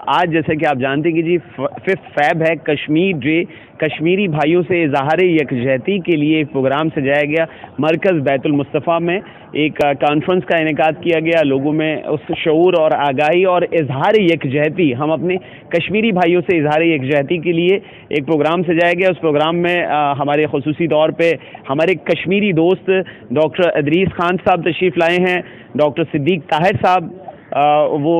آج جیسے کہ آپ جانتے ہیں کہ جی 5 فیب ہے، کشمیر ڈے، کشمیری بھائیوں سے اظہار یکجہتی کے لیے ایک پروگرام سجایا گیا۔ مرکز بیت المصطفیٰ میں ایک کانفرنس کا انعقاد کیا گیا، لوگوں میں اس شعور اور آگاہی اور اظہار یکجہتی، ہم اپنے کشمیری بھائیوں سے اظہار یکجہتی کے لیے ایک پروگرام سجایا گیا۔ اس پروگرام میں ہمارے خصوصی طور پہ ہمارے کشمیری دوست ڈاکٹر ادریس خان صاحب تشریف لائے ہیں، ڈاکٹر صدیق طاہر صاحب وہ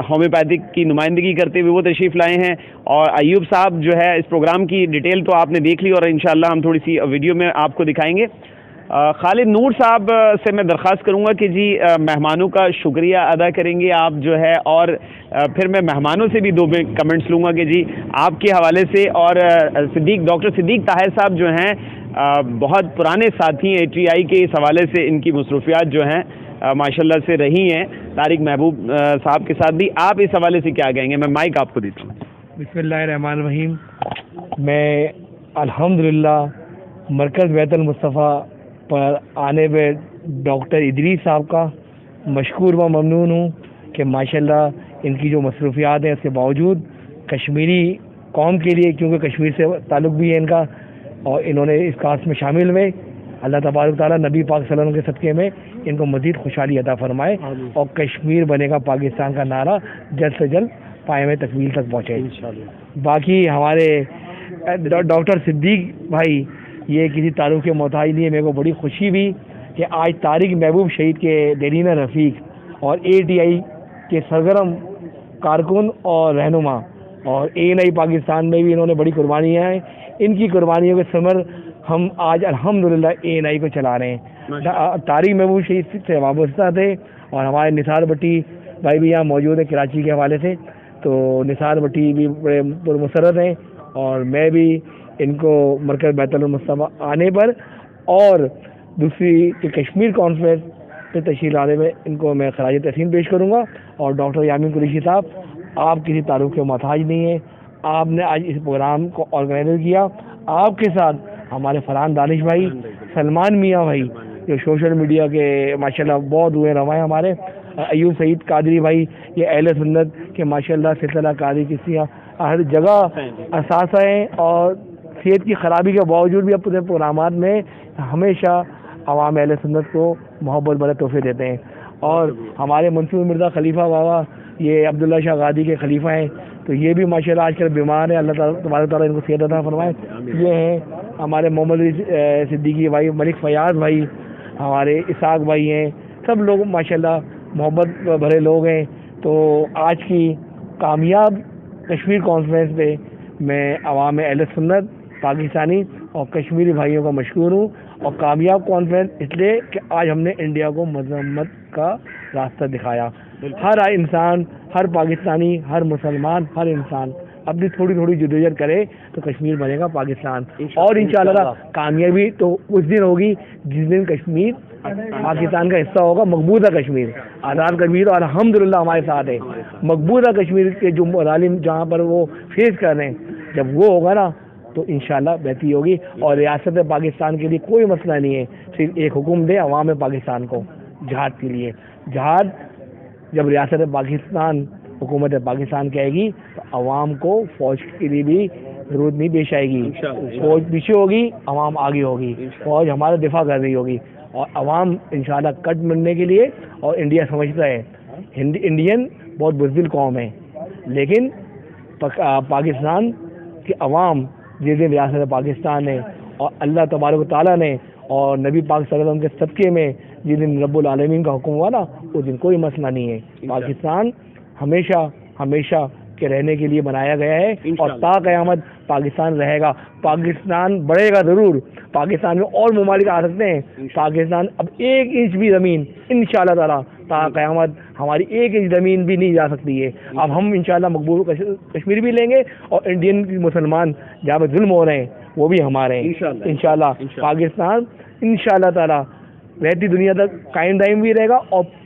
ہومیوپیتھک کی نمائندگی کرتے ہوئے وہ تشریف لائے ہیں، اور ایوب صاحب جو ہے اس پروگرام کی ڈیٹیل تو آپ نے دیکھ لی اور انشاءاللہ ہم تھوڑی سی ویڈیو میں آپ کو دکھائیں گے۔ خالد نور صاحب سے میں درخواست کروں گا کہ جی مہمانوں کا شکریہ ادا کریں گے آپ جو ہے، اور پھر میں مہمانوں سے بھی 2 کمنٹس لوں گا کہ جی آپ کے حوالے سے، اور ڈاکٹر صدیق طاہر صاحب جو ہیں بہت پرانے ساتھی ہیں ATI کے، اس حوالے سے ان کی مصروفیات جو ہیں ماشاءاللہ سے رہی ہیں، طارق محبوب صاحب کے ساتھ بھی۔ آپ اس حوالے سے کیا کہیں گے؟ میں مائک آپ کو دیتا ہوں۔ بسم اللہ الرحمن الرحیم۔ میں الحمدللہ مرکز بیت المصطفیٰ پر آنے پہ ڈاکٹر ادریس صاحب کا مشکور و ممنون ہوں کہ ماشاءاللہ ان کی جو مصروفیات ہیں اس کے باوجود کشمیری قوم کے لیے، کیونکہ کشمیر سے تعلق بھی ہے ان کا، اور انہوں نے اس کاس میں شامل ہوئے۔ اللہ تبارک تعالیٰ نبی پاک صلی اللہ علیہ وسلم کے صدقے میں ان کو مزید خوشحالی عطا فرمائے، اور کشمیر بنے گا پاکستان کا نعرہ جلد سے جلد پائے میں تکمیل تک پہنچے۔ باقی ہمارے ڈاکٹر صدیق بھائی یہ کسی تعلق کے محتاج نہیں ہے۔ میرے کو بڑی خوشی بھی کہ آج طارق محبوب شہید کے دیرینہ رفیق اور ATI کے سرگرم کارکن اور رہنما، اور ANI پاکستان میں بھی انہوں نے بڑی قربانیاں ہیں، ان کی قربانیوں کے ثمر ہم آج الحمدللہ ANI کو چلا رہے ہیں۔ طارق محبوب شہید سے وابستہ تھے، اور ہمارے نثار بٹی بھائی بھی یہاں موجود ہیں کراچی کے حوالے سے، تو نثار بٹی بھی بڑے پرمسرت ہیں، اور میں بھی ان کو مرکز بیت المصطفیٰ آنے پر اور دوسری کہ کشمیر کانفرنس پہ تشریف لانے میں ان کو میں خراج تحسین پیش کروں گا۔ اور ڈاکٹر یامین قریشی صاحب، آپ کسی تعلق کے محتاج نہیں ہیں، آپ نے آج اس پروگرام کو آرگنائز کیا، آپ کے ساتھ ہمارے فرحان دانش بھائی، سلمان میاں بھائی جو سوشل میڈیا کے ماشاءاللہ بہت ہوئے رواں ہیں، ہمارے ایوب سعید قادری بھائی، یہ اہل سنت کے ماشاءاللہ سلسلہ قادری کسی ہر جگہ اثاثہ ہیں، اور صحت کی خرابی کے باوجود بھی اپنے پروگرامات میں ہمیشہ عوام اہل سنت کو محبت بڑے تحفے دیتے ہیں۔ اور ہمارے منصور مرزا خلیفہ بابا یہ عبداللہ شاہ غادی کے خلیفہ ہیں، تو یہ بھی ماشاءاللہ آج کل بیمار ہیں، اللہ تعالیٰ تبارک تعالیٰ ان کو صحت عطا فرمائے۔ یہ ہیں ہمارے محمد صدیقی بھائی، ملک فیاض بھائی، ہمارے اسحاق بھائی ہیں، سب لوگ ماشاءاللہ محبت بھرے لوگ ہیں۔ تو آج کی کامیاب کشمیر کانفرنس پہ میں عوام اہل سنت پاکستانی اور کشمیری بھائیوں کا مشکور ہوں، اور کامیاب کانفرنس اس لیے کہ آج ہم نے انڈیا کو مذمت کا راستہ دکھایا۔ ہر انسان، ہر پاکستانی، ہر مسلمان، ہر انسان اپنی تھوڑی تھوڑی جدوجہد کرے تو کشمیر بنے گا پاکستان، اور انشاءاللہ کامیابی تو اس دن ہوگی جس دن کشمیر پاکستان کا حصہ ہوگا، مقبوضہ کشمیر، آزاد کشمیر، اور الحمدللہ ہمارے ساتھ ہے۔ مقبوضہ کشمیر کے جو مظالم جہاں پر وہ فیس کر رہے ہیں، جب وہ ہوگا نا تو انشاءاللہ بہتری ہوگی، اور ریاست پاکستان کے لیے کوئی مسئلہ نہیں ہے، صرف ایک حکم دے عوام پاکستان کو جہاد کے لیے۔ جہاد جب ریاست پاکستان حکومت پاکستان کہے گی تو عوام کو فوج کے لیے بھی ضرورت نہیں پیش آئے گی، فوج پیچھے ہوگی، عوام آگے ہوگی، فوج ہمارا دفاع کر رہی ہوگی، اور عوام انشاءاللہ کٹ ملنے کے لیے۔ اور انڈیا سمجھتا ہے، انڈین بہت بزدل قوم ہے، لیکن پاکستان کی عوام جس دن ریاست پاکستان ہے اور اللہ تبارک و تعالیٰ نے اور نبی پاک صلی اللہ علیہ وسلم کے صدقے میں جس دن رب العالمین کا حکم ہوا نا، اس دن کوئی مسئلہ نہیں ہے۔ پاکستان ہمیشہ ہمیشہ کے رہنے کے لیے بنایا گیا ہے، اور تا قیامت پاکستان رہے گا۔ پاکستان بڑھے گا ضرور، پاکستان میں اور ممالک آ سکتے ہیں، پاکستان اب 1 انچ بھی زمین انشاءاللہ تعالیٰ تا قیامت ہماری 1 انچ زمین بھی نہیں جا سکتی ہے۔ اب ہم انشاءاللہ مقبول کشمیر بھی لیں گے، اور انڈین مسلمان جہاں پہ ظلم ہو رہے ہیں وہ بھی ہمارے ہیں انشاءاللہ۔ پاکستان انشاءاللہ تعالیٰ رہتی دنیا تک قائم دائم بھی رہے گا، اور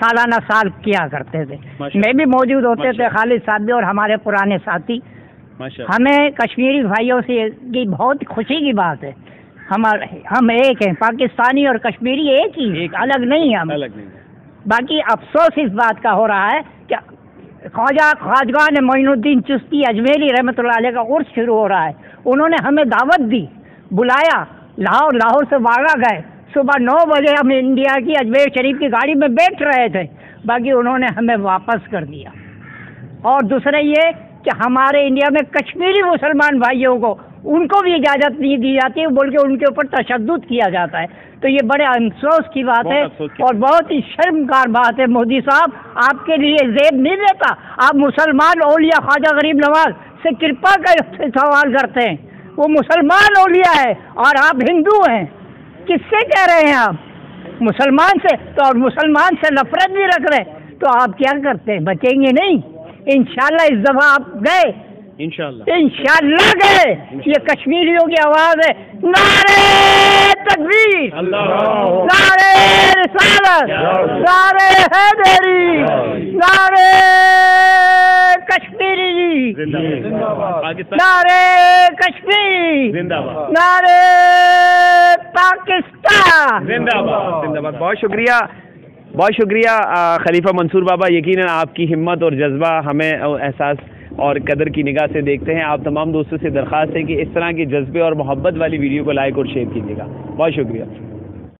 سالانہ سال کیا کرتے تھے. میں بھی موجود ہوتے تھے، خالد صاحب بھی اور ہمارے پرانے ساتھی. ہمیں کشمیری بھائیوں سے یہ بہت خوشی کی بات ہے. ہم ایک ہیں، پاکستانی اور کشمیری ایک ہی، الگ نہیں ہم. باقی افسوس اس بات کا ہو رہا ہے کہ خواجگان معین الدین چشتی اجمیری رحمۃ اللہ علیہ کا عرس شروع ہو رہا ہے. انہوں نے ہمیں دعوت دی، بلایا، لاہور سے باغا گئے. صبح 9 بجے ہم انڈیا کی اجمیر شریف کی گاڑی میں بیٹھ رہے تھے، باقی انہوں نے ہمیں واپس کر دیا. اور دوسرا یہ کہ ہمارے انڈیا میں کشمیری مسلمان بھائیوں کو ان کو بھی اجازت نہیں دی جاتی، بول کے ان کے اوپر تشدد کیا جاتا ہے. تو یہ بڑے افسوس کی بات ہے اور بہت ہی شرمگار بات ہے. مودی صاحب آپ کے لیے زیب نہیں دیتا. آپ مسلمان اولیاء خواجہ غریب نواز سے کرپا کر سوال کرتے ہیں. وہ مسلمان اولیاء ہے اور آپ ہندو ہیں. کس سے کہہ رہے ہیں آپ؟ مسلمان سے. تو اور مسلمان سے نفرت بھی رکھ رہے تو آپ کیا کرتے ہیں؟ بچیں گے نہیں. انشاءاللہ اس دفعہ آپ گئے، انشاءاللہ گئے. یہ کشمیریوں کی آواز ہے. نعرے تکبیر، نعرے رسالت، نعرے حیدری، نعرے کشمیری، نعرے کشمیر، نعرے پاکستان. بہت شکریہ، بہت شکریہ خلیفہ منصور بابا. یقیناً آپ کی ہمت اور جذبہ ہمیں احساس اور قدر کی نگاہ سے دیکھتے ہیں. آپ تمام دوستوں سے درخواست ہے کہ اس طرح کے جذبے اور محبت والی ویڈیو کو لائک اور شیئر کیجیے گا. بہت شکریہ.